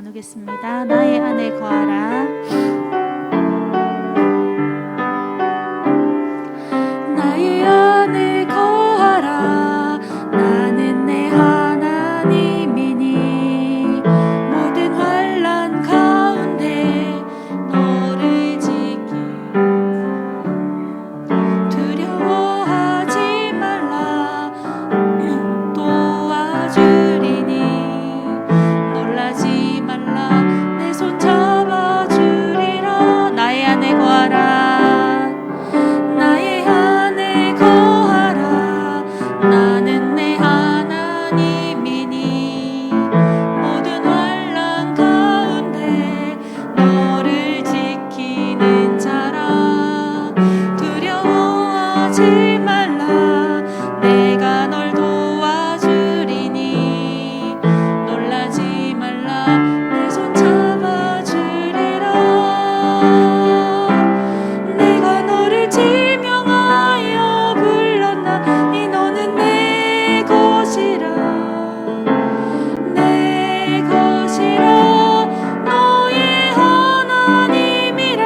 나누겠습니다. 나의 안에 거하라. 나의 안에 거하라. 나는 내 하나님이니 모든 환난 가운데 너를 지키리. 두려워하지 말라. 도와주리니 놀라지 말라. 내 손 잡아주리라. 나의 안에 거하라. 나의 안에 거하라. 나는 내 하나님이니 모든 환난 가운데 너를 지키는 자라. 두려워하지 말라. 내가 널 도와주리니 놀라지 말라. 내 손 잡아주리라. 내가 너를 지명하여 불렀나니 너는 내 것이라. 내 것이라. 너의 하나님이라.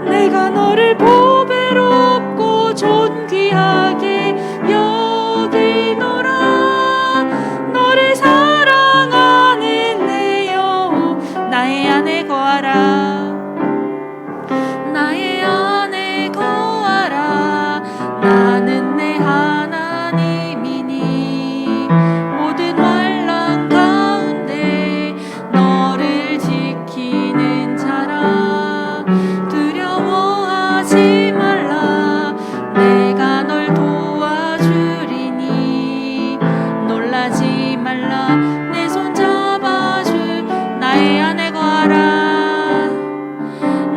내가 너를 보배롭고 존귀하게 여기노라. 너를 사랑하는 내 영혼 나의 안에 거하라. 나의 안에 거하라. 나는 내 하나님이니 모든 환난 가운데 너를 지키는 자라. 두려워하지 말라. 내가 널 도와주리니 놀라지 말라. 내 손 잡아주. 나의 안에 거하라.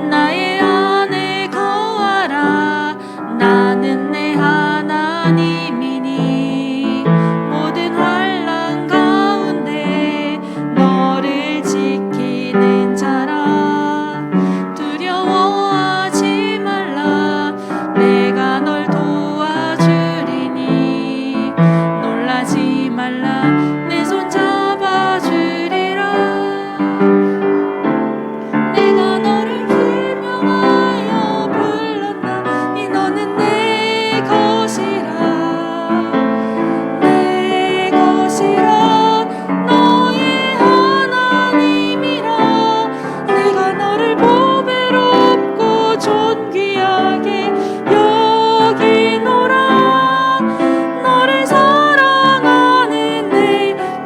나의 안에 거하라. 나는 내 하나님이니 모든 환난 가운데 너를 지키는 자라. 두려워하지 말라. 내가 널 도와주리니 놀라지 말라. 내 손 잡아주리라. 내가 너를 지명하여 불렀나니 너는 내 것이라. 내 것이라. 너의 하나님이라. 내가 너를 보배롭고 존귀하게 여기노라. 너를 사랑하는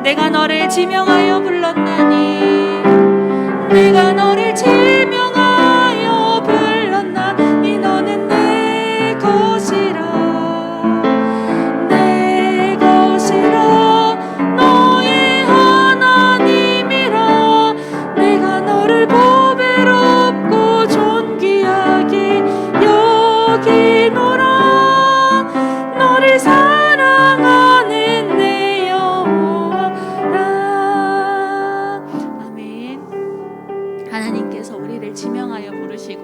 내가 너를 지명하여 불렀나니 내가 너를 지명하여 불렀나니 너는 내 것이라. 내 것이라. 너의 하나님이라. 내가 너를 보배롭고 존귀하게 여기노라. 너를 사랑하는 내 여호와라. 아멘. 하나님께서 우리를 지명하여 부르시고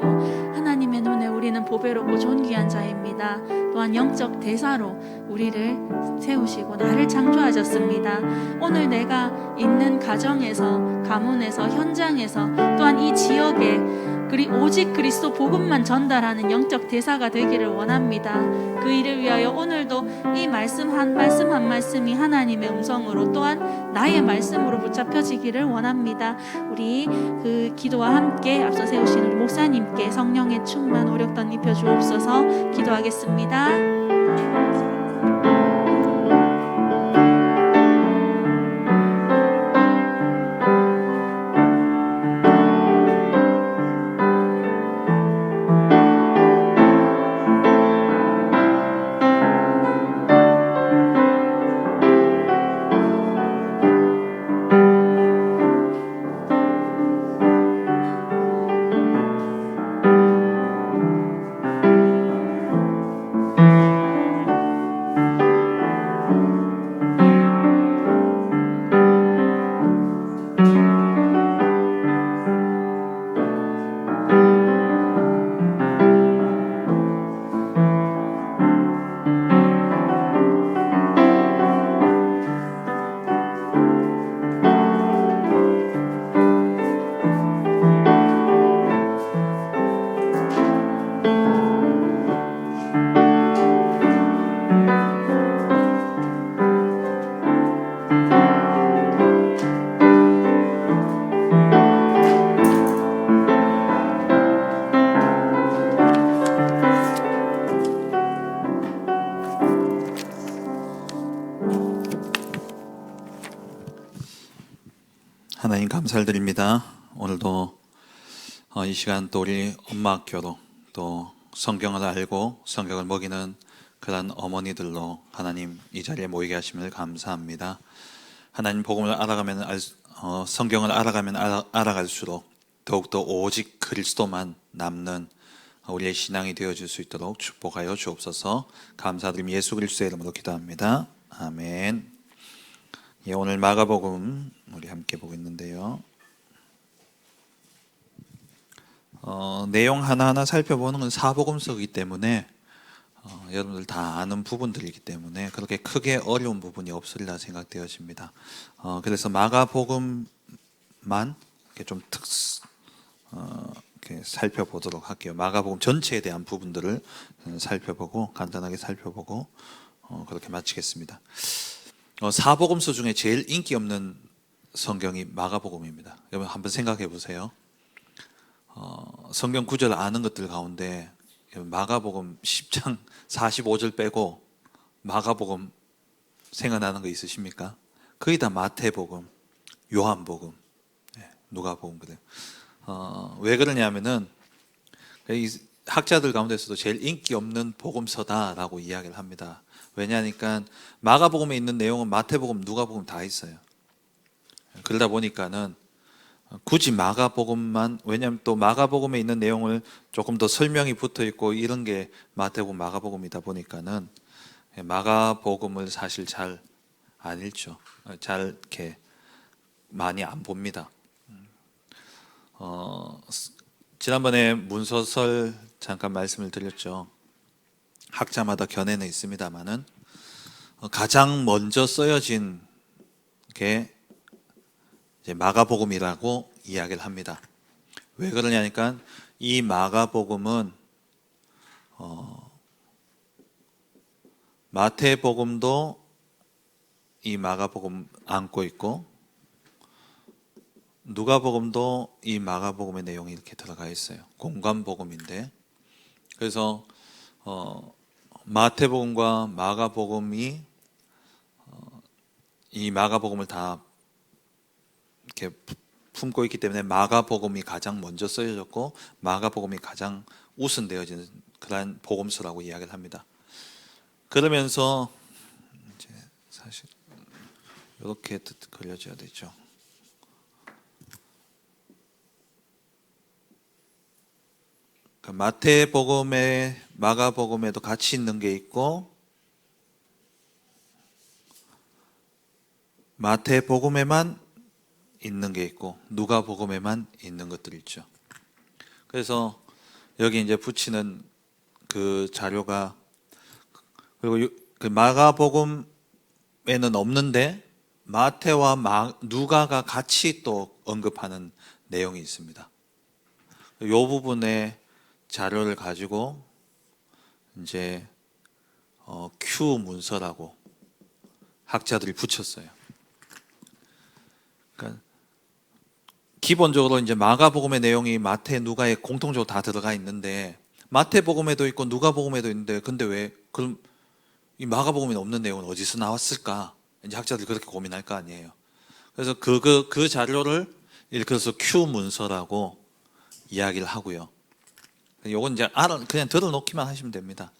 하나님의 눈에 우리는 보배롭고 존귀한 자입니다. 또한 영적 대사로 우리를 세우시고 나를 창조하셨습니다. 오늘 내가 있는 가정에서, 가문에서, 현장에서, 또한 이 지역에 오직 그리스도 복음만 전달하는 영적 대사가 되기를 원합니다. 그 일을 위하여 오늘도 이 말씀 한 말씀이 하나님의 음성으로 또한 나의 말씀으로 붙잡혀지기를 원합니다. 우리 그 기도와 함께 앞서 세우신 우리 목사님께 성령의 충만 오력 덧입혀 주옵소서. 기도하겠습니다. 감사를 드립니다. 오늘도 이 시간 또 우리 엄마 학교로 또 성경을 알고 성경을 먹이는 그런 어머니들로 하나님 이 자리에 모이게 하심을 감사합니다. 하나님 복음을 알아가면 성경을 알아가면 알아갈수록 더욱더 오직 그리스도만 남는 우리의 신앙이 되어줄 수 있도록 축복하여 주옵소서. 감사드리며 예수 그리스도의 이름으로 기도합니다. 아멘. 예, 오늘 마가복음 우리 함께 보고 있는데요. 내용 하나하나 살펴보는 건 사복음서이기 때문에 여러분들 다 아는 부분들이기 때문에 그렇게 크게 어려운 부분이 없으리라 생각되어집니다. 그래서 마가복음만 이렇게 좀 이렇게 살펴보도록 할게요. 마가복음 전체에 대한 부분들을 살펴보고 간단하게 살펴보고 그렇게 마치겠습니다. 사복음서 중에 제일 인기 없는 성경이 마가복음입니다. 여러분 한번 생각해 보세요. 성경 구절 아는 것들 가운데 마가복음 10장 45절 빼고 마가복음 생각나는 거 있으십니까? 거의 다 마태복음, 요한복음, 누가복음 그래요. 왜 그러냐면은 이 학자들 가운데서도 제일 인기 없는 복음서다라고 이야기를 합니다. 왜냐하니까 마가복음에 있는 내용은 마태복음, 누가복음 다 있어요. 그러다 보니까는 굳이 마가복음만, 왜냐하면 또 마가복음에 있는 내용을 조금 더 설명이 붙어 있고 이런 게 마태복음, 마가복음이다 보니까는 마가복음을 사실 잘 안 읽죠. 잘 이렇게 많이 안 봅니다. 지난번에 문서설 잠깐 말씀을 드렸죠. 학자마다 견해는 있습니다만은 가장 먼저 쓰여진 게 이제 마가복음이라고 이야기를 합니다. 왜 그러냐니까 이 마가복음은 마태복음도 이 마가복음 안고 있고 누가복음도 이 마가복음의 내용이 이렇게 들어가 있어요. 공관복음인데 그래서 마태복음과 마가복음이 이 마가복음을 다 이렇게 품고 있기 때문에 마가복음이 가장 먼저 쓰여졌고 마가복음이 가장 우선되어진 그런 복음서라고 이야기를 합니다. 그러면서 이제 사실 이렇게 그려져야 되죠. 마태복음에 마가복음에도 같이 있는 게 있고 마태복음에만 있는 게 있고 누가복음에만 있는 것들이 있죠. 그래서 여기 이제 붙이는 그 자료가 그리고 그 마가복음에는 없는데 마태와 누가가 같이 또 언급하는 내용이 있습니다. 이 부분에 자료를 가지고 이제 Q 문서라고 학자들이 붙였어요. 그러니까 기본적으로 이제 마가복음의 내용이 마태, 누가에 공통적으로 다 들어가 있는데 마태복음에도 있고 누가복음에도 있는데 근데 왜 그럼 이 마가복음에 없는 내용은 어디서 나왔을까? 이제 학자들이 그렇게 고민할 거 아니에요. 그래서 그 자료를 일컬어서 Q 문서라고 이야기를 하고요. 요건 이제 그냥 들어놓기만 하시면 됩니다.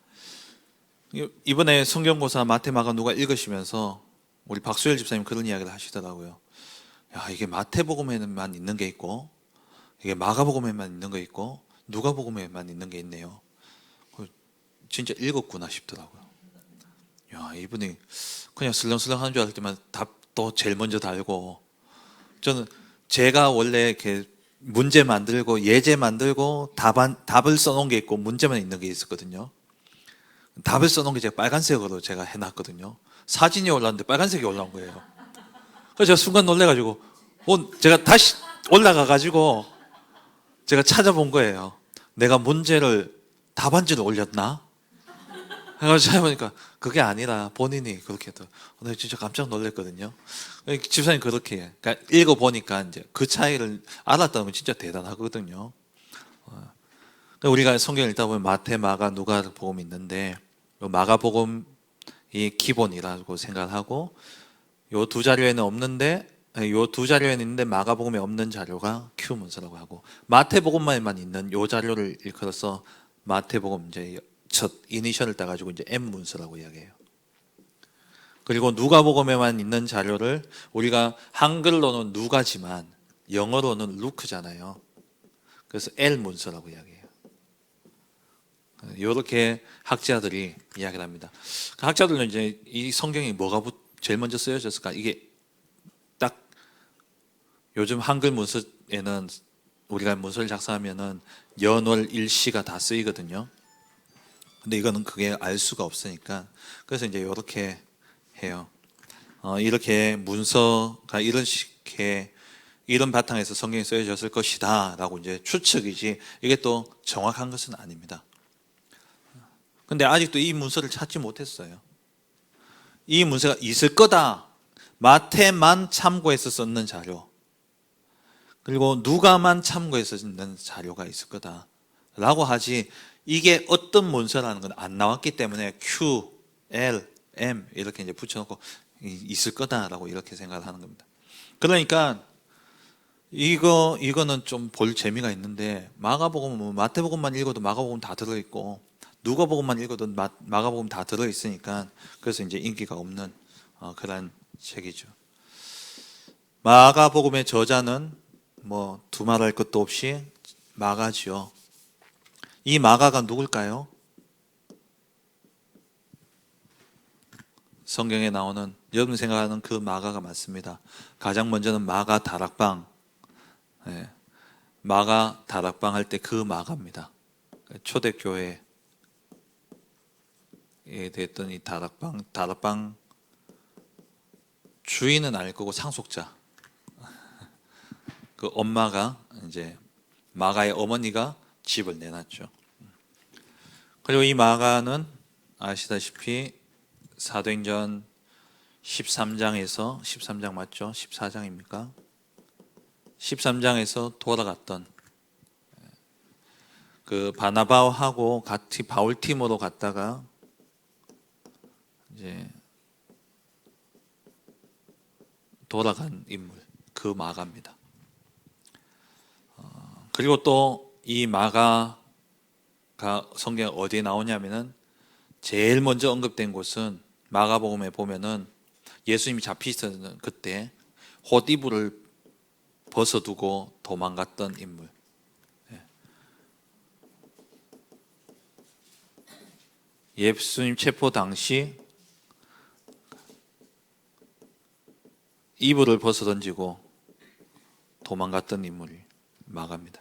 이번에 성경고사 마태, 마가, 누가 읽으시면서 우리 박수열 집사님 그런 이야기를 하시더라고요. 야, 이게 마태복음에만 있는 게 있고 이게 마가복음에만 있는 게 있고 누가복음에만 있는 게 있네요. 진짜 읽었구나 싶더라고요. 야, 이분이 그냥 슬렁슬렁 하는 줄 알았을 때만 답도 제일 먼저 달고 저는 제가 원래 이렇게 문제 만들고 예제 만들고 답을 써놓은 게 있고 문제만 있는 게 있었거든요. 답을 써놓은 게 제가 빨간색으로 제가 해놨거든요. 사진이 올라왔는데 빨간색이 올라온 거예요. 그래서 제가 순간 놀래가지고 제가 다시 올라가가지고 제가 찾아본 거예요. 내가 문제를 답안지를 올렸나? 해가지고 찾아보니까 그게 아니라 본인이 그렇게 해도 내가 진짜 깜짝 놀랐거든요. 집사님 그렇게 해. 그러니까 읽어보니까 이제 그 차이를 알았다는 건 진짜 대단하거든요. 우리가 성경을 읽다 보면 마태, 마가, 누가복음이 있는데 마가복음이 기본이라고 생각하고 요 두 자료에는 없는데 요 두 자료에 있는데 마가복음에 없는 자료가 Q 문서라고 하고, 마태복음만에만 있는 요 자료를 일컬어서 마태복음 이제 첫 이니셜을 따가지고 이제 M 문서라고 이야기해요. 그리고 누가복음에만 있는 자료를 우리가 한글로는 누가지만 영어로는 루크잖아요. 그래서 L 문서라고 이야기해요. 이렇게 학자들이 이야기를 합니다. 그 학자들은 이제 이 성경이 뭐가 제일 먼저 쓰여졌을까? 이게 딱 요즘 한글 문서에는 우리가 문서를 작성하면은 연월 일시가 다 쓰이거든요. 근데 이거는 그게 알 수가 없으니까 그래서 이제 이렇게 해요. 이렇게 문서가 이런 바탕에서 성경이 쓰여졌을 것이다라고 이제 추측이지 이게 또 정확한 것은 아닙니다. 근데 아직도 이 문서를 찾지 못했어요. 이 문서가 있을 거다. 마태만 참고해서 썼는 자료, 그리고 누가만 참고해서 쓴 자료가 있을 거다라고 하지, 이게 어떤 문서라는 건 안 나왔기 때문에 Q, L, M 이렇게 이제 붙여놓고 있을 거다라고 이렇게 생각을 하는 겁니다. 그러니까 이거는 좀 볼 재미가 있는데, 마가복음은 마태복음만 읽어도 마가복음 다 들어있고 누가복음만 읽어도 마가복음 다 들어있으니까 그래서 이제 인기가 없는 그런 책이죠. 마가복음의 저자는 뭐 두말할 것도 없이 마가지요. 이 마가가 누굴까요? 성경에 나오는 여러분 생각하는 그 마가가 맞습니다. 가장 먼저는 마가 다락방, 마가 다락방 할 때 그 마가입니다. 초대교회에 됐던 이 다락방 주인은 알 거고 상속자, 그 엄마가 이제 마가의 어머니가 집을 내놨죠. 그리고 이 마가는 아시다시피 사도행전 13장 맞죠? 14장입니까? 13장에서 돌아갔던 그 바나바하고 같이 바울팀으로 갔다가 이제 돌아간 인물, 그 마가입니다. 그리고 또 이 마가가 성경에 어디에 나오냐면은 제일 먼저 언급된 곳은 마가복음에 보면은 예수님이 잡히시던 그때 헛이불을 벗어두고 도망갔던 인물. 예수님 체포 당시 이불을 벗어 던지고 도망갔던 인물이 마가입니다.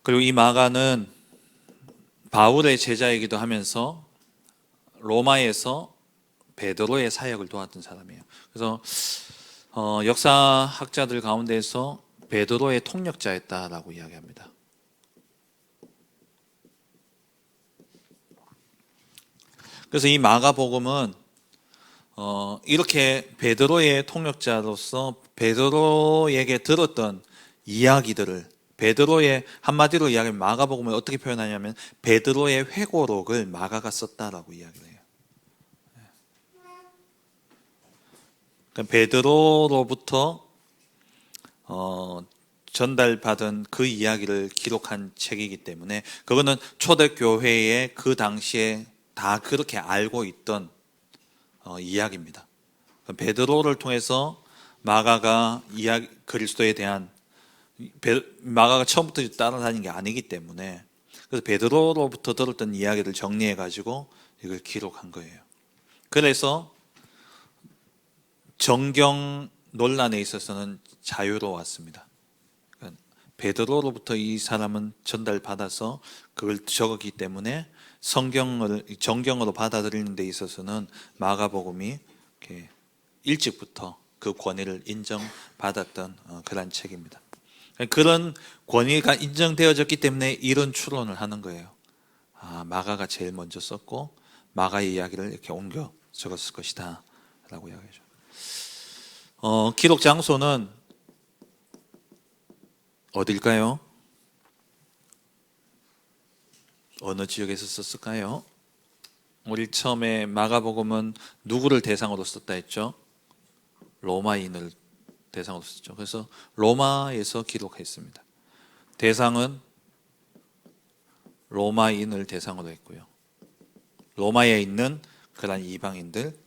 그리고 이 마가는 바울의 제자이기도 하면서 로마에서 베드로의 사역을 도왔던 사람이에요. 그래서 역사학자들 가운데서 베드로의 통역자였다라고 이야기합니다. 그래서 이 마가복음은 이렇게 베드로의 통역자로서 베드로에게 들었던 이야기들을, 베드로의 한마디로 이야기하면 마가복음을 어떻게 표현하냐면 베드로의 회고록을 마가가 썼다라고 이야기를 해요. 그러니까 베드로로부터 전달받은 그 이야기를 기록한 책이기 때문에 그거는 초대교회에 그 당시에 다 그렇게 알고 있던 이야기입니다. 베드로를 통해서 마가가 그리스도에 대한, 마가가 처음부터 따라다닌 게 아니기 때문에 그래서 베드로로부터 들었던 이야기를 정리해 가지고 이걸 기록한 거예요. 그래서 정경 논란에 있어서는 자유로웠습니다. 베드로로부터 이 사람은 전달받아서 그걸 적었기 때문에 정경으로 받아들이는 데 있어서는 마가복음이 이렇게 일찍부터 그 권위를 인정받았던 그런 책입니다. 그런 권위가 인정되어졌기 때문에 이런 추론을 하는 거예요. 마가가 제일 먼저 썼고 마가의 이야기를 이렇게 옮겨 적었을 것이다 라고 이야기하죠. 기록 장소는 어딜까요? 어느 지역에서 썼을까요? 우리 처음에 마가복음은 누구를 대상으로 썼다 했죠? 로마인을 대상으로 썼죠. 그래서 로마에서 기록했습니다. 대상은 로마인을 대상으로 했고요. 로마에 있는 그런 이방인들,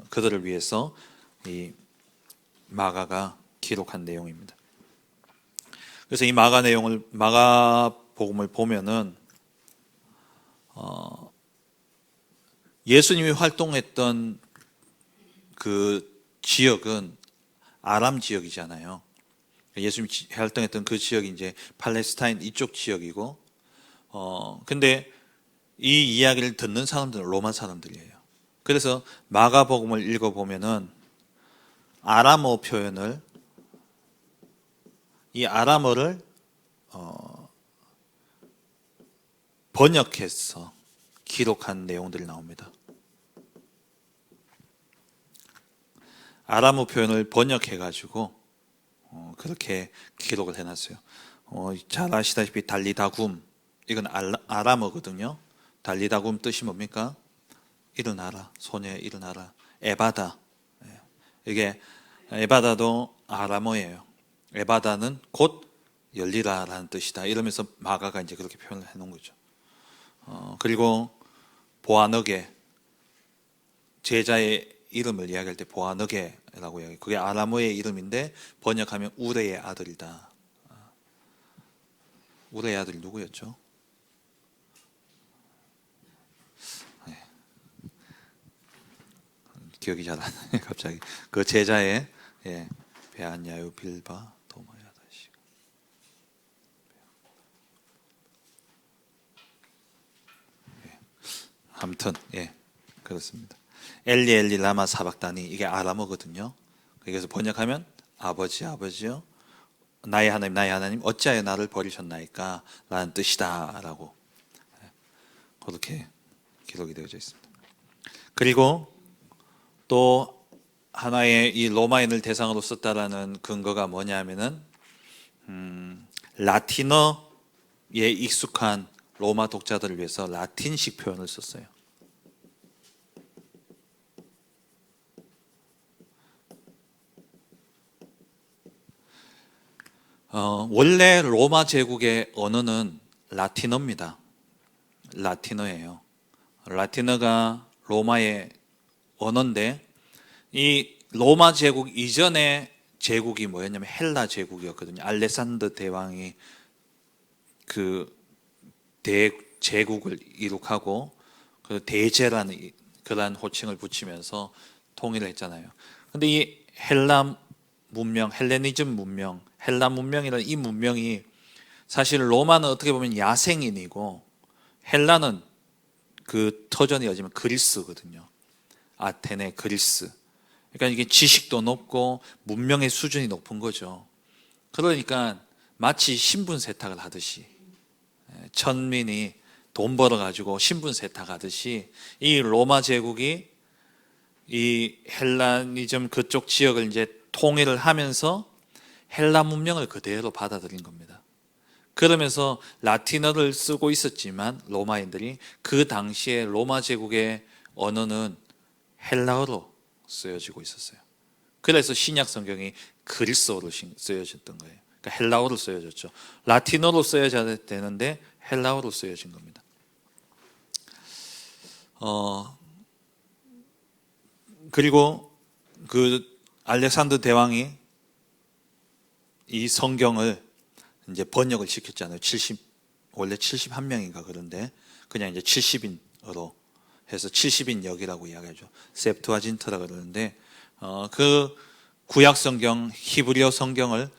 그들을 위해서 이 마가가 기록한 내용입니다. 그래서 이 마가복음을 보면은 예수님이 활동했던 그 지역은 아람 지역이잖아요. 예수님이 활동했던 그 지역이 이제 팔레스타인 이쪽 지역이고, 근데 이 이야기를 듣는 사람들은 로마 사람들이에요. 그래서 마가복음을 읽어보면은 아람어 표현을, 이 아람어를 번역해서 기록한 내용들이 나옵니다. 아람어 표현을 번역해가지고 그렇게 기록을 해놨어요. 잘 아시다시피 달리다굼, 이건 아람어거든요. 달리다굼 뜻이 뭡니까? 일어나라, 소녀 일어나라. 에바다, 이게 에바다도 아람어예요. 에바다는 곧 열리라라는 뜻이다. 이러면서 마가가 이제 그렇게 표현을 해놓은 거죠. 그리고 보아너게, 제자의 이름을 이야기할 때 보아너게라고 이야기해요. 그게 아람어의 이름인데 번역하면 우레의 아들이다. 우레의 아들이 누구였죠? 기억이 잘 안 나요. 갑자기 그 제자의 베아냐요 빌바 도마야다시. 아무튼 그렇습니다. 엘리 엘리 라마 사박다니, 이게 아람어거든요. 그래서 번역하면 아버지요 나의 하나님 어찌하여 나를 버리셨나이까 라는 뜻이다라고 그렇게 기록이 되어져 있습니다. 그리고 또 하나의 이 로마인을 대상으로 썼다라는 근거가 뭐냐면은 라틴어에 익숙한 로마 독자들을 위해서 라틴식 표현을 썼어요. 원래 로마 제국의 언어는 라틴어입니다. 라틴어예요. 라틴어가 로마의 언어인데, 이 로마 제국 이전의 제국이 뭐였냐면 헬라 제국이었거든요. 알렉산더 대왕이 그 대제국을 이룩하고 그 대제라는 그러한 호칭을 붙이면서 통일을 했잖아요. 근데 이 헬라 문명, 헬레니즘 문명, 헬라 문명이라는 이 문명이 사실 로마는 어떻게 보면 야생인이고 헬라는 그 터전이 어지면 그리스거든요. 아테네, 그리스. 그러니까 이게 지식도 높고 문명의 수준이 높은 거죠. 그러니까 마치 신분 세탁을 하듯이, 천민이 돈 벌어가지고 신분 세탁하듯이 이 로마 제국이 이 헬라니즘 그쪽 지역을 이제 통일을 하면서 헬라 문명을 그대로 받아들인 겁니다. 그러면서 라틴어를 쓰고 있었지만 로마인들이 그 당시에 로마 제국의 언어는 헬라어로 쓰여지고 있었어요. 그래서 신약 성경이 그리스어로 쓰여졌던 거예요. 그러니까 헬라어로 쓰여졌죠. 라틴어로 쓰여져야 되는데 헬라어로 쓰여진 겁니다. 그리고 그 알렉산더 대왕이 이 성경을 이제 번역을 시켰잖아요. 원래 71명인가 그런데 그냥 이제 70인으로 해서 70인 역이라고 이야기하죠. 셉투아진트라 그러는데 그 구약 성경 히브리어 성경을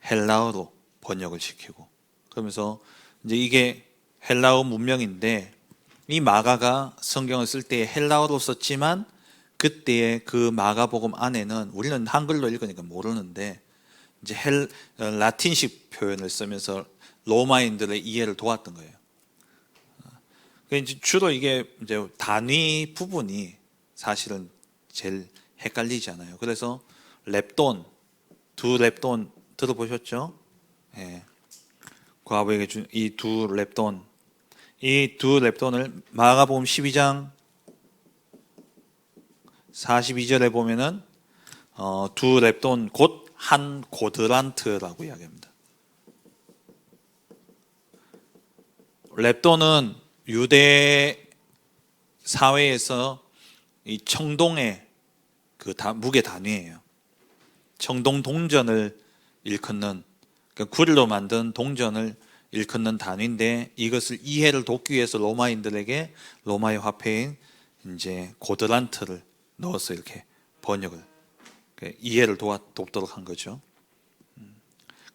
헬라어로 번역을 시키고, 그러면서 이제 이게 헬라어 문명인데 이 마가가 성경을 쓸 때 헬라어로 썼지만 그때의 그 마가복음 안에는 우리는 한글로 읽으니까 모르는데 이제 라틴식 표현을 쓰면서 로마인들의 이해를 도왔던 거예요. 주로 이게 이제 단위 부분이 사실은 제일 헷갈리잖아요. 그래서 렙돈, 두 렙돈 들어보셨죠? 과부에게 준 이 두 렙돈, 이 두 렙돈을 마가복음 12장 42절에 보면은 두 렙돈 곧 한 고드란트라고 이야기합니다. 렙돈은 유대 사회에서 이 청동의 그 무게 단위예요. 청동 동전을 일컫는, 그러니까 구리로 만든 동전을 일컫는 단위인데, 이것을 이해를 돕기 위해서 로마인들에게 로마의 화폐인 이제 고드란트를 넣어서 이렇게 번역을, 이해를 돕도록 한 거죠.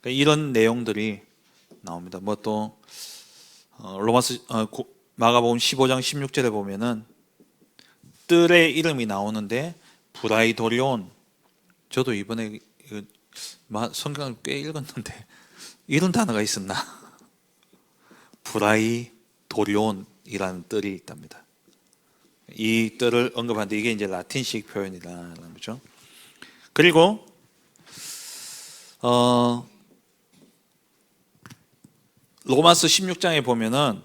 그러니까 이런 내용들이 나옵니다. 뭐 또 마가복음 15장 16절에 보면은 뜰의 이름이 나오는데 브라이도리온, 저도 이번에 성경을 꽤 읽었는데 이런 단어가 있었나? 브라이도리온이라는 뜰이 있답니다. 이 뜰을 언급하는데 이게 이제 라틴식 표현이라는 거죠. 그리고 로마서 16장에 보면은,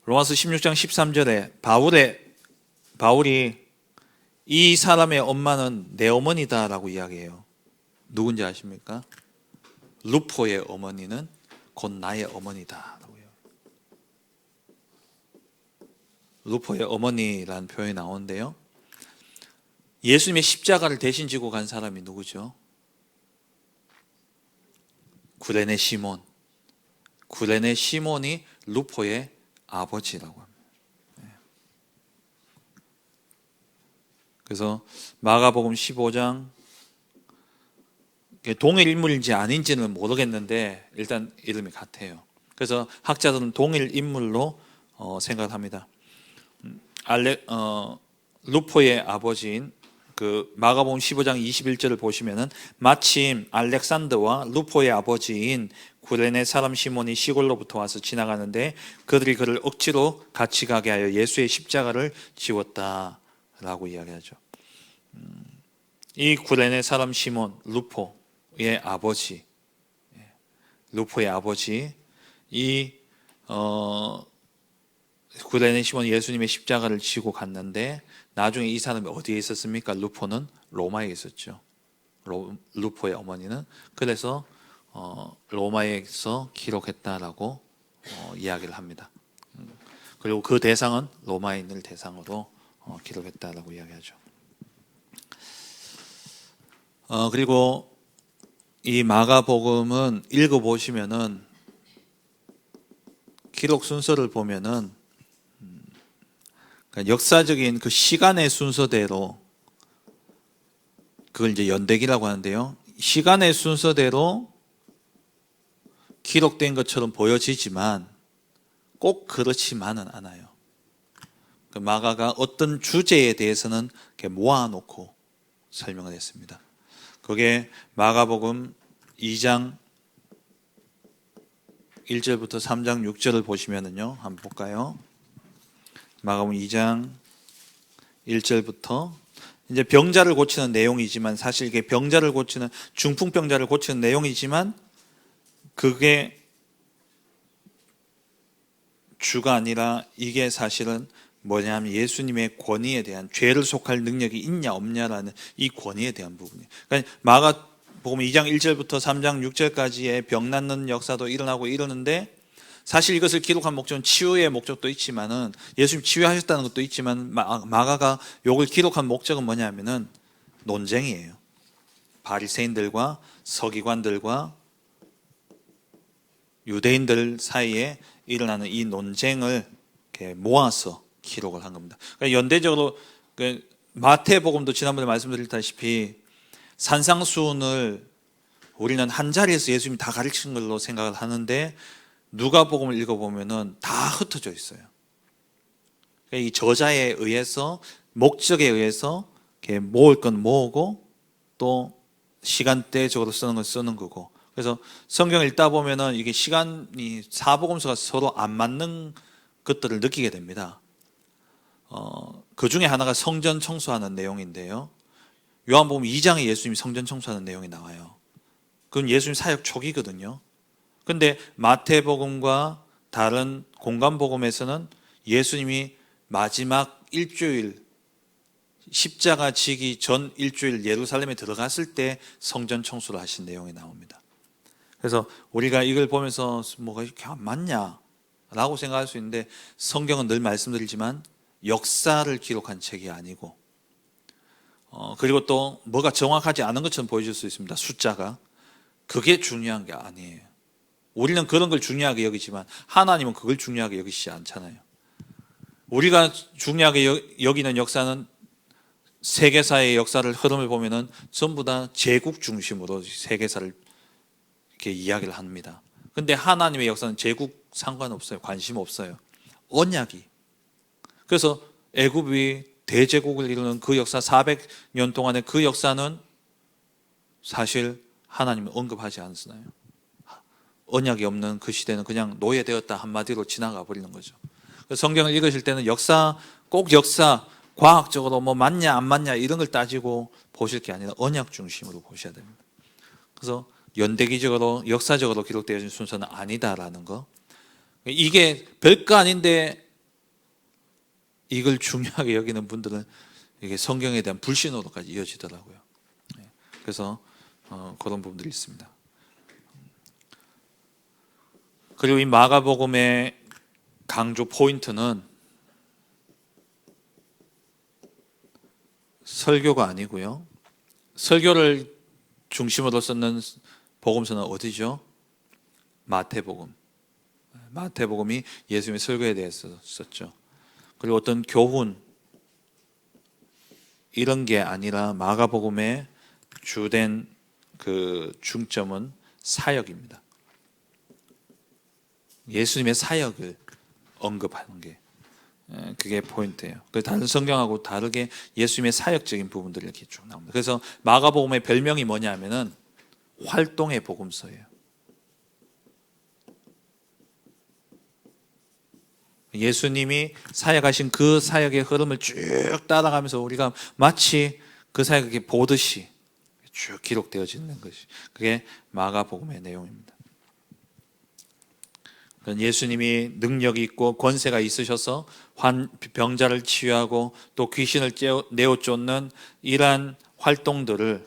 로마서 16장 13절에 바울이 이 사람의 엄마는 내 어머니다라고 이야기해요. 누군지 아십니까? 루포의 어머니는 곧 나의 어머니다라고요. 루포의 어머니라는 표현이 나오는데요. 예수님의 십자가를 대신 지고 간 사람이 누구죠? 구레네 시몬. 구레네 시몬이 루포의 아버지라고 합니다. 그래서 마가복음 15장, 동일 인물인지 아닌지는 모르겠는데 일단 이름이 같아요. 그래서 학자들은 동일 인물로 생각합니다. 루포의 아버지인 그 마가복음 15장 21절을 보시면은, 마침 알렉산더와 루포의 아버지인 구레네 사람 시몬이 시골로부터 와서 지나가는데 그들이 그를 억지로 같이 가게 하여 예수의 십자가를 지웠다라고 이야기하죠. 이 구레네 사람 시몬, 루포의 아버지, 이 구레네 시몬이 예수님의 십자가를 지고 갔는데, 나중에 이 사람이 어디에 있었습니까? 루포는 로마에 있었죠. 루포의 어머니는. 그래서 로마에서 기록했다라고 이야기를 합니다. 그리고 그 대상은 로마인을 대상으로 기록했다라고 이야기하죠. 그리고 이 마가복음은 읽어보시면은, 기록 순서를 보면은 역사적인 그 시간의 순서대로, 그걸 이제 연대기라고 하는데요. 시간의 순서대로 기록된 것처럼 보여지지만 꼭 그렇지만은 않아요. 그 마가가 어떤 주제에 대해서는 이렇게 모아놓고 설명을 했습니다. 그게 마가복음 2장 1절부터 3장 6절을 보시면은요, 한번 볼까요? 마가복음 2장 1절부터 이제 병자를 고치는 내용이지만, 사실 이게 병자를 고치는, 중풍병자를 고치는 내용이지만 그게 주가 아니라, 이게 사실은 뭐냐면 예수님의 권위에 대한, 죄를 속할 능력이 있냐 없냐라는 이 권위에 대한 부분이에요. 그러니까 마가복음 2장 1절부터 3장 6절까지의 병 낫는 역사도 일어나고 이러는데, 사실 이것을 기록한 목적은 치유의 목적도 있지만은, 예수님 치유하셨다는 것도 있지만, 마가가 이걸 기록한 목적은 뭐냐면은 논쟁이에요. 바리새인들과 서기관들과 유대인들 사이에 일어나는 이 논쟁을 이렇게 모아서 기록을 한 겁니다. 그러니까 연대적으로 마태복음도 지난번에 말씀드렸다시피 산상수훈을 우리는 한 자리에서 예수님이 다 가르친 걸로 생각을 하는데, 누가복음을 읽어보면은 다 흩어져 있어요. 이 저자에 의해서, 목적에 의해서 이렇게 모을 건 모으고 또 시간대적으로 쓰는 건 쓰는 거고. 그래서 성경을 읽다 보면은 이게 시간이, 사복음서가 서로 안 맞는 것들을 느끼게 됩니다. 그 중에 하나가 성전 청소하는 내용인데요. 요한복음 2장에 예수님이 성전 청소하는 내용이 나와요. 그건 예수님 사역 초기거든요. 근데 마태복음과 다른 공간복음에서는 예수님이 마지막 일주일 십자가 지기 전 일주일 예루살렘에 들어갔을 때 성전 청소를 하신 내용이 나옵니다. 그래서 우리가 이걸 보면서 뭐가 이렇게 안 맞냐 라고 생각할 수 있는데, 성경은 늘 말씀드리지만 역사를 기록한 책이 아니고, 그리고 또 뭐가 정확하지 않은 것처럼 보여질 수 있습니다. 숫자가. 그게 중요한 게 아니에요. 우리는 그런 걸 중요하게 여기지만 하나님은 그걸 중요하게 여기시지 않잖아요. 우리가 중요하게 여기는 역사는, 세계사의 역사를 흐름을 보면은 전부 다 제국 중심으로 세계사를 이렇게 이야기를 합니다. 근데 하나님의 역사는 제국 상관없어요. 관심 없어요. 언약이. 그래서 애굽이 대제국을 이루는 그 역사, 400년 동안의 그 역사는 사실 하나님은 언급하지 않으시나요? 언약이 없는 그 시대는 그냥 노예되었다 한마디로 지나가 버리는 거죠. 성경을 읽으실 때는 역사, 꼭 역사, 과학적으로 뭐 맞냐 안 맞냐 이런 걸 따지고 보실 게 아니라 언약 중심으로 보셔야 됩니다. 그래서 연대기적으로 역사적으로 기록되어진 순서는 아니다라는 거. 이게 별거 아닌데 이걸 중요하게 여기는 분들은 이게 성경에 대한 불신으로까지 이어지더라고요. 그래서 그런 부분들이 있습니다. 그리고 이 마가복음의 강조 포인트는 설교가 아니고요. 설교를 중심으로 쓰는 복음서는 어디죠? 마태복음. 마태복음이 예수님의 설교에 대해서 썼죠. 그리고 어떤 교훈 이런 게 아니라 마가복음의 주된 그 중점은 사역입니다. 예수님의 사역을 언급하는 게 그게 포인트예요. 다른 성경하고 다르게 예수님의 사역적인 부분들이 이렇게 쭉 나옵니다. 그래서 마가복음의 별명이 뭐냐면은 활동의 복음서예요. 예수님이 사역하신 그 사역의 흐름을 쭉 따라가면서 우리가 마치 그 사역을 보듯이 쭉 기록되어지는 것이, 그게 마가복음의 내용입니다. 예수님이 능력이 있고 권세가 있으셔서 병자를 치유하고 또 귀신을 내어 쫓는 이러한 활동들을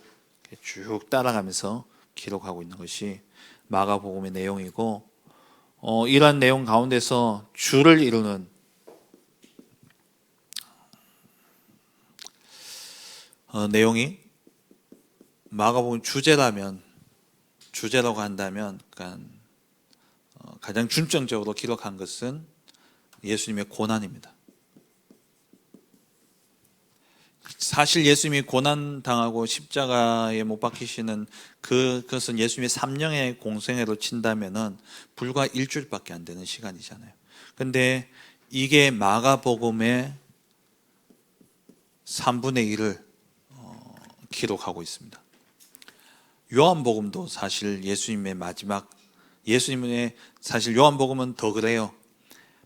쭉 따라가면서 기록하고 있는 것이 마가복음의 내용이고, 이러한 내용 가운데서 주를 이루는 내용이 마가복음 주제라고 한다면, 그러니까 가장 중점적으로 기록한 것은 예수님의 고난입니다. 사실 예수님이 고난당하고 십자가에 못 박히시는 그것은 예수님의 3년의 공생애로 친다면은 불과 일주일밖에 안 되는 시간이잖아요. 근데 이게 마가복음의 3분의 1을 기록하고 있습니다. 요한복음도 사실 예수님의 사실 요한복음은 더 그래요.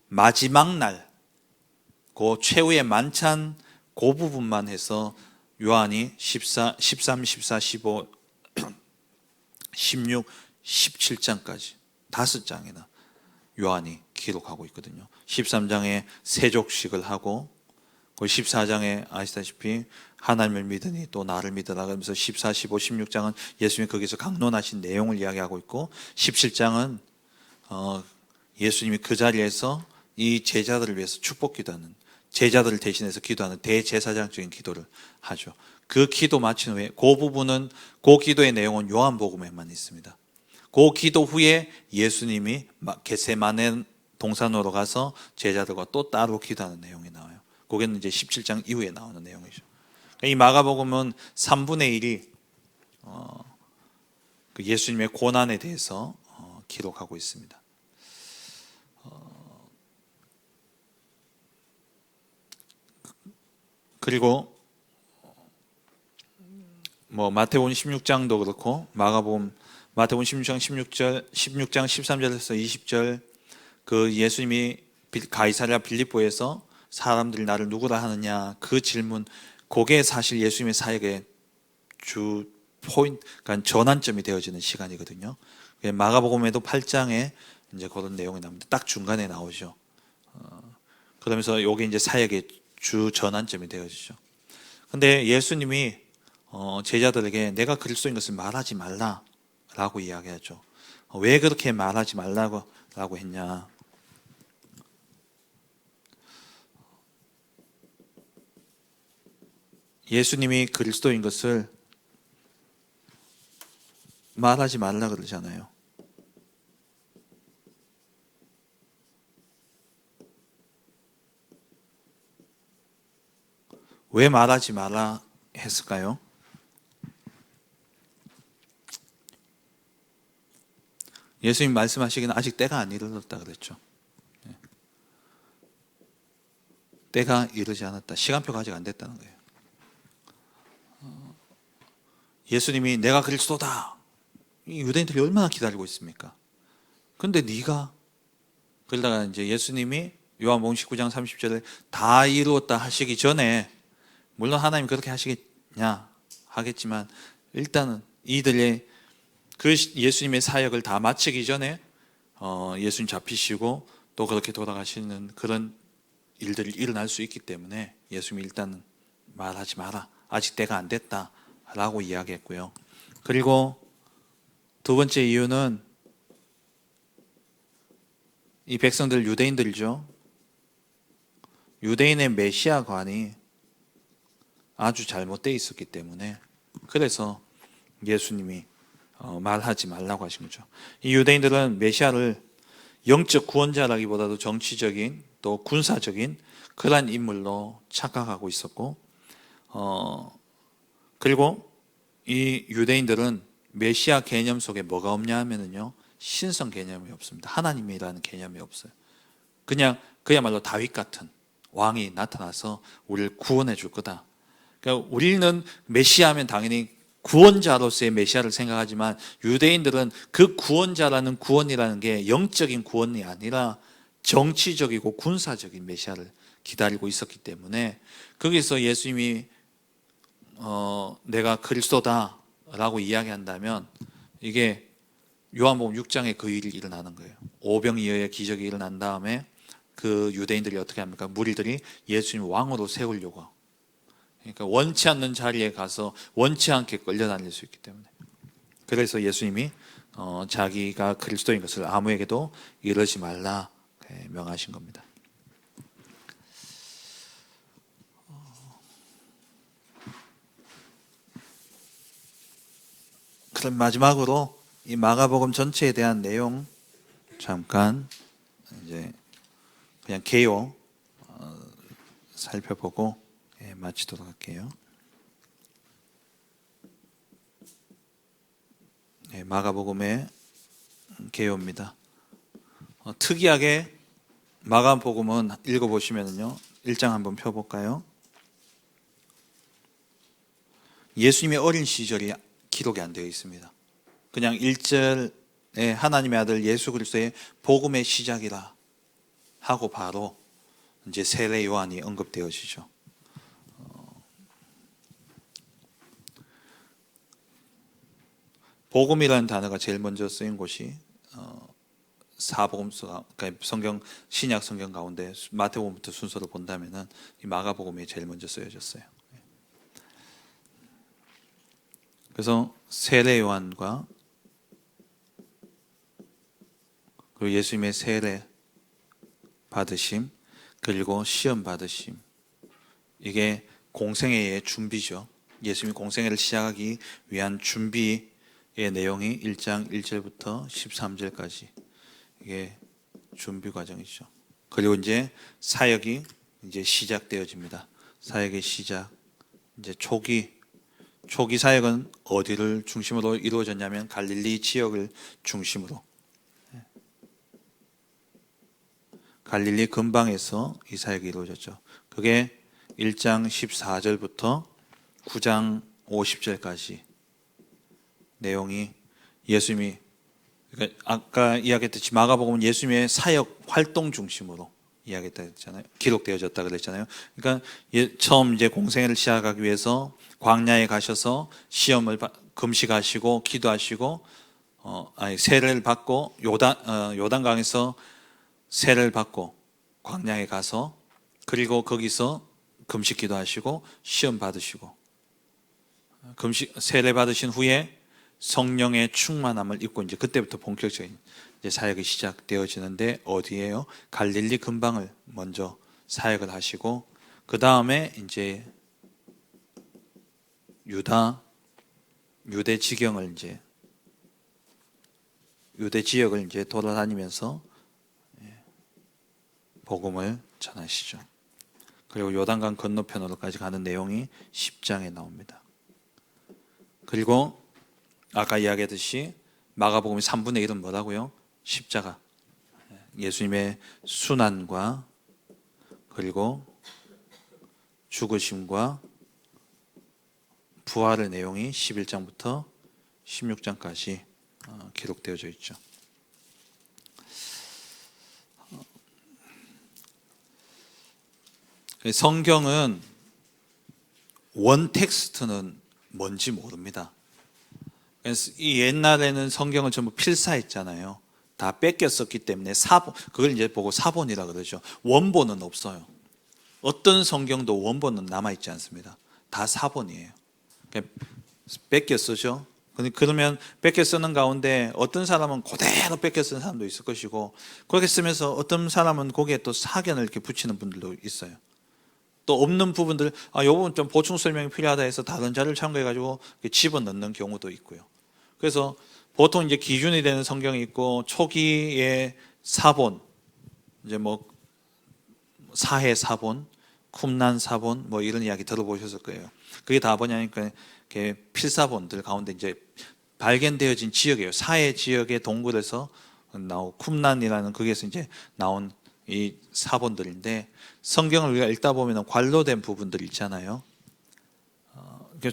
마지막 날, 그 최후의 만찬 그 부분만 해서 요한이 13, 14, 15, 16, 17장까지 5장이나 요한이 기록하고 있거든요. 13장에 세족식을 하고, 14장에 아시다시피 하나님을 믿으니 또 나를 믿으라 그러면서 14, 15, 16장은 예수님이 거기서 강론하신 내용을 이야기하고 있고, 17장은 예수님이 그 자리에서 이 제자들을 위해서 축복 기도하는, 제자들을 대신해서 기도하는 대제사장적인 기도를 하죠. 그 기도 마친 후에 그 부분은, 그 기도의 내용은 요한복음에만 있습니다. 그 기도 후에 예수님이 겟세마네 동산으로 가서 제자들과 또 따로 기도하는 내용이 나와요. 그게는 이제 17장 이후에 나오는 내용이죠. 이 마가복음은 3분의 1이 예수님의 고난에 대해서 기록하고 있습니다. 그리고 마태복음 16장도 그렇고 마태복음 16장 16장 13절에서 20절, 그 예수님이 가이사랴 빌립보에서 사람들이 나를 누구라 하느냐 그 질문, 그게 사실 예수님의 사역의 주 포인트, 그러니까 전환점이 되어지는 시간이거든요. 마가복음에도 8장에 이제 그런 내용이 나옵니다. 딱 중간에 나오죠. 그러면서 이게 이제 사역의 주 전환점이 되어지죠. 근데 예수님이 제자들에게 내가 그리스도인 것을 말하지 말라라고 이야기하죠. 왜 그렇게 말하지 말라고 했냐? 예수님이 그리스도인 것을 말하지 말라 그러잖아요. 왜 말하지 말라 했을까요? 예수님 말씀하시기는 아직 때가 안 이르렀다 그랬죠. 때가 이르지 않았다. 시간표가 아직 안 됐다는 거예요. 예수님이 내가 그리스도다. 이 유대인들이 얼마나 기다리고 있습니까? 근데 네가 그러다가 이제 예수님이 요한복음 19장 30절에 다 이루었다 하시기 전에, 물론 하나님 그렇게 하시겠냐 하겠지만, 일단은 이들의 그 예수님의 사역을 다 마치기 전에 예수님 잡히시고 또 그렇게 돌아가시는 그런 일들이 일어날 수 있기 때문에 예수님이 일단은 말하지 마라. 아직 때가 안 됐다 라고 이야기했고요. 그리고 두 번째 이유는 이 백성들 유대인들이죠. 유대인의 메시아관이 아주 잘못되어 있었기 때문에, 그래서 예수님이 말하지 말라고 하신 거죠. 이 유대인들은 메시아를 영적 구원자라기보다도 정치적인 또 군사적인 그러한 인물로 착각하고 있었고, 그리고 이 유대인들은 메시아 개념 속에 뭐가 없냐 하면은요, 신성 개념이 없습니다. 하나님이라는 개념이 없어요. 그냥 그야말로 다윗 같은 왕이 나타나서 우리를 구원해 줄 거다. 그러니까 우리는 메시아 하면 당연히 구원자로서의 메시아를 생각하지만, 유대인들은 그 구원자라는 구원이라는 게 영적인 구원이 아니라 정치적이고 군사적인 메시아를 기다리고 있었기 때문에, 거기서 예수님이 내가 그리스도다 라고 이야기한다면, 이게 요한복음 6장에 그 일이 일어나는 거예요. 오병이어의 기적이 일어난 다음에 그 유대인들이 어떻게 합니까? 무리들이 예수님 왕으로 세우려고, 그러니까 원치 않는 자리에 가서 원치 않게 끌려다닐 수 있기 때문에, 그래서 예수님이 자기가 그리스도인 것을 아무에게도 이르지 말라 명하신 겁니다. 그럼 마지막으로 이 마가복음 전체에 대한 내용 잠깐 이제 그냥 개요 살펴보고 마치도록 할게요. 마가복음의 개요입니다. 특이하게 마가복음은 읽어보시면요, 1장 한번 펴볼까요? 예수님의 어린 시절이 기록이 안 되어 있습니다. 그냥 1절에 하나님의 아들 예수 그리스도의 복음의 시작이라 하고 바로 이제 세례 요한이 언급되어지죠. 복음이라는 단어가 제일 먼저 쓰인 곳이 사복음서, 그러니까 성경 신약 성경 가운데 마태복음부터 순서로 본다면은 이 마가복음이 제일 먼저 쓰여졌어요. 그래서 세례 요한과 그리고 예수님의 세례 받으심, 그리고 시험 받으심, 이게 공생애의 준비죠. 예수님이 공생애를 시작하기 위한 준비의 내용이 1장 1절부터 13절까지 이게 준비 과정이죠. 그리고 이제 사역이 이제 시작되어집니다. 사역의 시작, 이제 초기 사역은 어디를 중심으로 이루어졌냐면 갈릴리 지역을 중심으로, 갈릴리 근방에서 이 사역이 이루어졌죠. 그게 1장 14절부터 9장 50절까지 내용이 예수님이, 그러니까 아까 이야기했듯이 마가복음은 예수님의 사역 활동 중심으로 이야기했다 했잖아요. 기록되어졌다 그랬잖아요. 그러니까 처음 이제 공생애를 시작하기 위해서 광야에 가셔서 시험을 금식하시고 기도하시고 세례를 받고 요단강에서 세례를 받고 광야에 가서, 그리고 거기서 금식 기도하시고 시험 받으시고 세례 받으신 후에 성령의 충만함을 입고 이제 그때부터 본격적인 이제 사역이 시작되어지는데 어디에요? 갈릴리 근방을 먼저 사역을 하시고 그 다음에 이제 유대 지역을 이제 돌아다니면서 복음을 전하시죠. 그리고 요단강 건너편으로까지 가는 내용이 10장에 나옵니다. 그리고 아까 이야기했듯이 마가복음의 3분의 1은 뭐라고요? 십자가. 예수님의 순환과 그리고 죽으심과 부활의 내용이 11장부터 16장까지 기록되어져 있죠. 성경은 원 텍스트는 뭔지 모릅니다. 그래서 이 옛날에는 성경을 전부 필사했잖아요. 다 뺏겼었기 때문에 그걸 이제 보고 사본이라 그러죠. 원본은 없어요. 어떤 성경도 원본은 남아있지 않습니다. 다 사본이에요. 뺏겨 쓰죠. 그러면 뺏겨 쓰는 가운데 어떤 사람은 그대로 뺏겨 쓰는 사람도 있을 것이고 그렇게 쓰면서 어떤 사람은 거기에 또 사견을 이렇게 붙이는 분들도 있어요. 또 없는 부분들, 이 부분 좀 보충 설명이 필요하다 해서 다른 자료를 참고해가지고 집어넣는 경우도 있고요. 그래서 보통 이제 기준이 되는 성경이 있고 초기의 사본, 이제 뭐 사해 사본, 쿰난 사본 뭐 이런 이야기 들어보셨을 거예요. 그게 다 뭐냐니까 필사본들 가운데 이제 발견되어진 지역이에요. 사해 지역의 동굴에서 나온 쿰난이라는 거기에서 이제 나온 이 사본들인데 성경을 우리가 읽다 보면 관로된 부분들 있잖아요.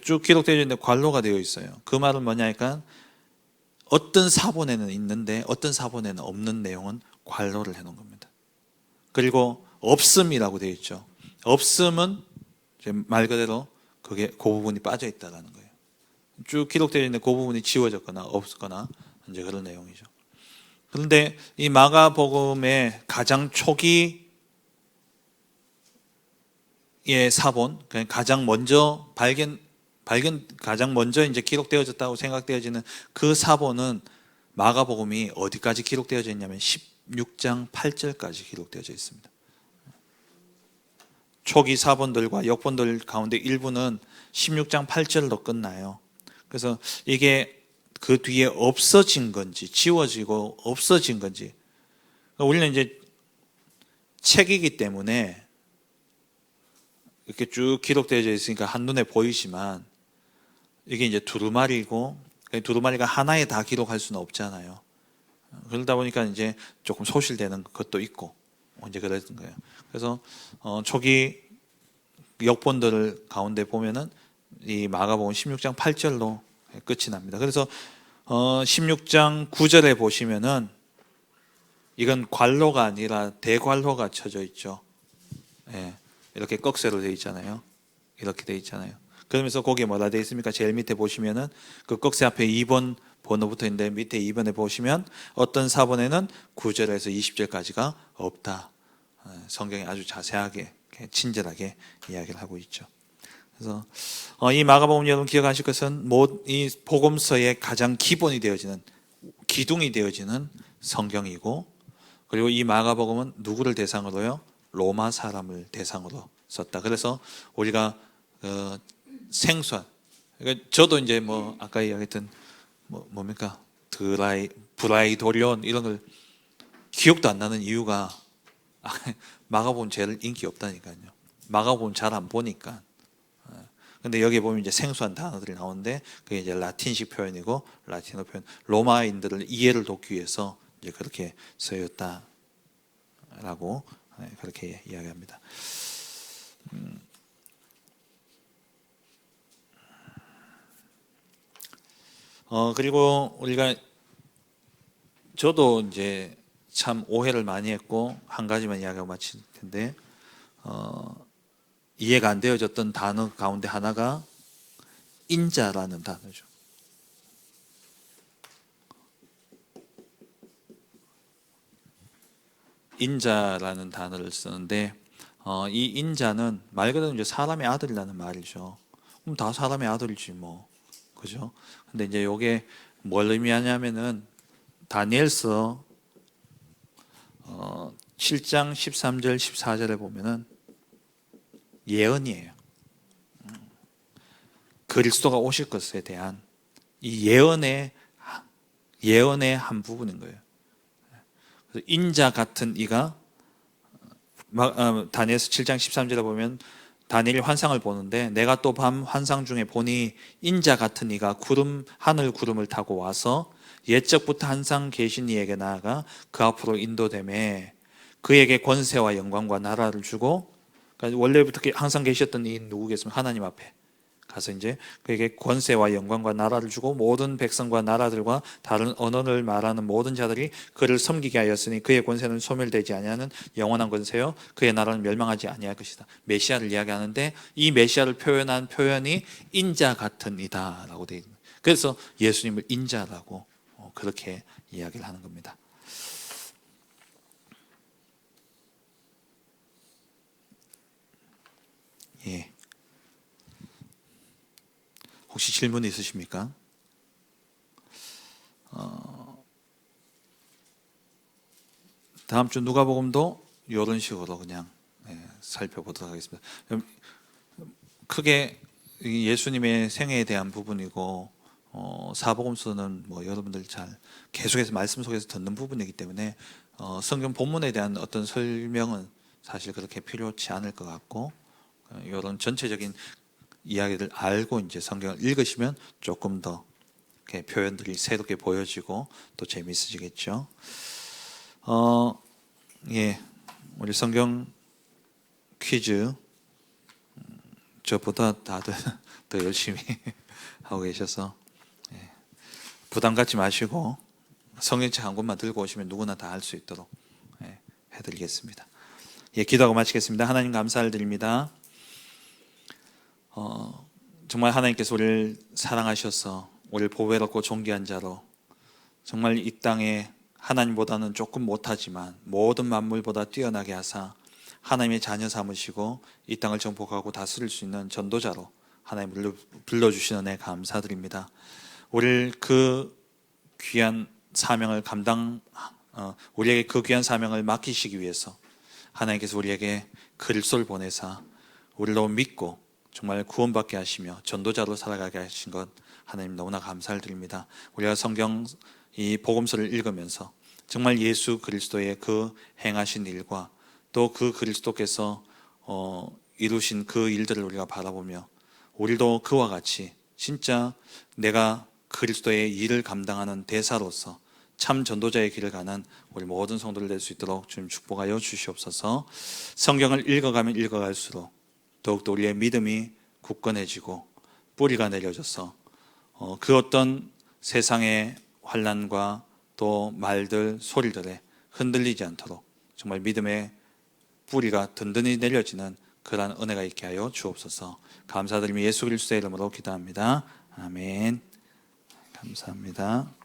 쭉 기록되어 있는데 관로가 되어 있어요. 그 말은 뭐냐니까 어떤 사본에는 있는데 어떤 사본에는 없는 내용은 관로를 해놓은 겁니다. 그리고 없음이라고 되어 있죠. 없음은 말 그대로 그 부분이 빠져 있다는 거예요. 쭉 기록되어 있는데 그 부분이 지워졌거나 없거나 이제 그런 내용이죠. 그런데 이 마가복음의 가장 초기의 사본, 가장 먼저 가장 먼저 이제 기록되어졌다고 생각되어지는 그 사본은 마가복음이 어디까지 기록되어져 있냐면 16장 8절까지 기록되어져 있습니다. 초기 사본들과 역본들 가운데 일부는 16장 8절로 끝나요. 그래서 이게 그 뒤에 없어진 건지 지워지고 없어진 건지 우리는 이제 책이기 때문에 이렇게 쭉 기록되어져 있으니까 한눈에 보이지만 이게 이제 두루마리고 두루마리가 하나에 다 기록할 수는 없잖아요. 그러다 보니까 이제 조금 소실되는 것도 있고 이제 그랬던 거예요. 그래서 초기 역본들 가운데 보면은 이 마가복음 16장 8절로 끝이 납니다. 그래서 16장 9절에 보시면은 이건 관로가 아니라 대관로가 쳐져 있죠. 예, 이렇게 꺽쇠로 되어 있잖아요. 이렇게 되어 있잖아요. 그러면서 거기에 뭐라 되어 있습니까? 제일 밑에 보시면은 그 꺽쇠 앞에 2번 번호 붙어 있는데 밑에 2번에 보시면 어떤 사본에는 9절에서 20절까지가 없다. 성경이 아주 자세하게 친절하게 이야기를 하고 있죠. 그래서 이 마가복음 여러분 기억하실 것은 이 복음서의 가장 기본이 되어지는 기둥이 되어지는 성경이고 그리고 이 마가복음은 누구를 대상으로요? 로마 사람을 대상으로 썼다. 그래서 우리가 생소한 그러니까 저도 이제 뭐 아까 이야기했던 뭡니까 브라이도리온 이런 걸 기억도 안 나는 이유가 마가복음 제일 인기 없다니까요. 마가복음 잘 안 보니까. 근데 여기 보면 이제 생소한 단어들이 나오는데 그게 이제 라틴식 표현이고 라틴어 표현 로마인들을 이해를 돕기 위해서 이제 그렇게 쓰였다라고 그렇게 이야기합니다. 그리고 우리가 저도 이제 참 오해를 많이 했고 한 가지만 이야기하고 마칠 텐데 이해가 안 되어졌던 단어 가운데 하나가 인자라는 단어죠. 인자라는 단어를 쓰는데 이 인자는 말 그대로 이제 사람의 아들이라는 말이죠. 그럼 다 사람의 아들이지 뭐, 그죠? 근데 이제 요게 뭘 의미하냐면은 다니엘서 7장 13절 14절에 보면은 예언이에요. 그리스도가 오실 것에 대한 이 예언의 한 부분인 거예요. 그래서 인자 같은 이가 다니엘서 7장 13절에 보면 다니엘이 환상을 보는데 내가 또 밤 환상 중에 보니 인자 같은 이가 하늘 구름을 타고 와서 옛적부터 항상 계신 이에게 나아가 그 앞으로 인도되매 그에게 권세와 영광과 나라를 주고, 그러니까 원래부터 항상 계셨던 이 누구겠습니까? 하나님 앞에 가서 이제 그에게 권세와 영광과 나라를 주고 모든 백성과 나라들과 다른 언어를 말하는 모든 자들이 그를 섬기게 하였으니 그의 권세는 소멸되지 아니하는 영원한 권세요 그의 나라는 멸망하지 아니할 것이다. 메시아를 이야기하는데 이 메시아를 표현한 표현이 인자 같은 이다라고 되어 있는. 그래서 예수님을 인자라고 그렇게 이야기를 하는 겁니다. 예. 혹시 질문 있으십니까? 다음 주 누가복음도 이런 식으로 그냥 살펴보도록 하겠습니다. 크게 예수님의 생애에 대한 부분이고 사복음서는 뭐 여러분들 잘 계속해서 말씀 속에서 듣는 부분이기 때문에 성경 본문에 대한 어떤 설명은 사실 그렇게 필요치 않을 것 같고 이런 전체적인 이야기를 알고 이제 성경을 읽으시면 조금 더 이렇게 표현들이 새롭게 보여지고 또 재미있으시겠죠. 예, 우리 성경 퀴즈 저보다 다들 더 열심히 하고 계셔서 부담 갖지 마시고 성경책 한 권만 들고 오시면 누구나 다 할 수 있도록 해드리겠습니다. 예, 기도하고 마치겠습니다. 하나님 감사를 드립니다. 정말 하나님께서 우리를 사랑하셔서 우리를 보배롭고 존귀한 자로 정말 이 땅에 하나님보다는 조금 못하지만 모든 만물보다 뛰어나게 하사 하나님의 자녀 삼으시고 이 땅을 정복하고 다스릴 수 있는 전도자로 하나님을 불러주시는 은혜 감사드립니다. 우리를 그 귀한 사명을 우리에게 그 귀한 사명을 맡기시기 위해서 하나님께서 우리에게 그리스도를 보내사 우리를 믿고 정말 구원받게 하시며 전도자로 살아가게 하신 것 하나님 너무나 감사를 드립니다. 우리가 성경 이 복음서를 읽으면서 정말 예수 그리스도의 그 행하신 일과 또 그 그리스도께서 이루신 그 일들을 우리가 바라보며 우리도 그와 같이 진짜 내가 그리스도의 일을 감당하는 대사로서 참 전도자의 길을 가는 우리 모든 성도들 될 수 있도록 주님 축복하여 주시옵소서. 성경을 읽어가면 읽어갈수록 더욱더 우리의 믿음이 굳건해지고 뿌리가 내려져서 그 어떤 세상의 환난과 또 말들, 소리들에 흔들리지 않도록 정말 믿음의 뿌리가 든든히 내려지는 그러한 은혜가 있게 하여 주옵소서. 감사드리며 예수 그리스도의 이름으로 기도합니다. 아멘. 감사합니다.